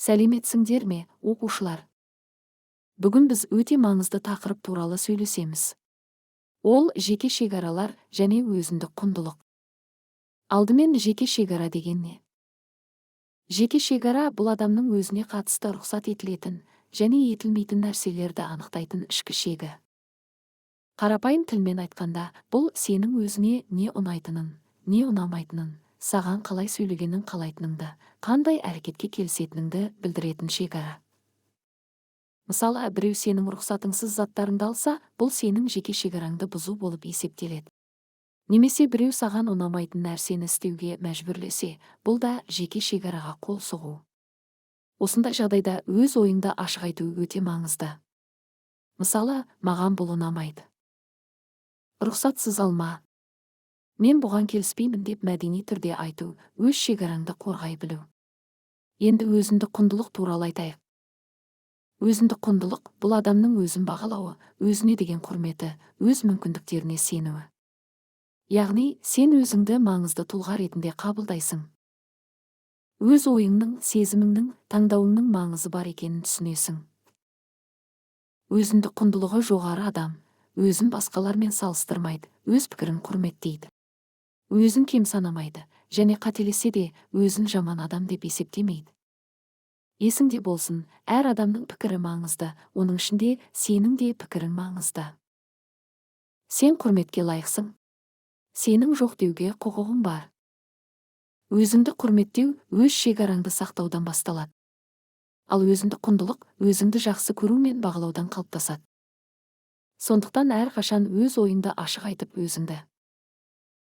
Сәлеметсіңдер ме, оқушылар? Бүгін біз өте маңызды тақырып туралы сөйлесеміз. Ол жеке шекаралар және өзіндік құндылық. Алдымен жеке шекара деген не? Жеке шекара бұл адамның өзіне қатысты рұқсат етілетін және етілмейтін нәрселерді анықтайтын ішкі шегі. Қарапайым тілмен айтқанда, бұл сенің өзіңе не ұнайтынын, не ұнамайтынын, саған қалай сөйлегенін қалайтыныңды, қандай әрекетке келісетініңді білдіретін шекара. Мысалы, біреу сенің рұқсатыңсыз заттарыңды алса, бұл сенің жеке шекараңды бұзу болып есептеледі. Немесе біреу саған ұнамайтын нәрсені істеуге мәжбүрлесе, бұл да жеке шекараға қол соғу. Осындай жағдайда өз ойыңды ашық айту өте маңызды. Мысалы, маған бұл ұнамайды. Рұқсатсыз алма. Мен бұған келіспеймін деп мәдени түрде айту, өз шекараңды қорғай білу. Енді өзіндік құндылық туралы айтайық. Өзіндік құндылық бұл адамның өзін бағалауы, өзіне деген құрметі, өз мүмкіндіктеріне сенуі. Яғни, сен өзіңді маңызды тұлға ретінде қабылдайсың. Өз ойыңның, сезіміңнің, таңдауыңның маңызы бар екенін түсінесің. Өзіндік құндылығы жоғары адам, өзін басқалармен салыстырмайды, өз пікірін құрметтейді. Өзін кем санамайды, және қателесе де өзін жаман адам деп есептемейді. Есіңде болсын, әр адамның пікірі маңызды, оның ішінде сенің де пікірің маңызды. Сен құрметке лайықсың. Сенің жоқ деуге құқығың бар. Өзіңді құрметтеу өз шекараңды сақтаудан басталады. Ал өзіндік құндылық өзіңді жақсы көру мен бағалаудан қалыптасады. Сондықтан әрқашан өз ойыңды ашық айтып өзіңді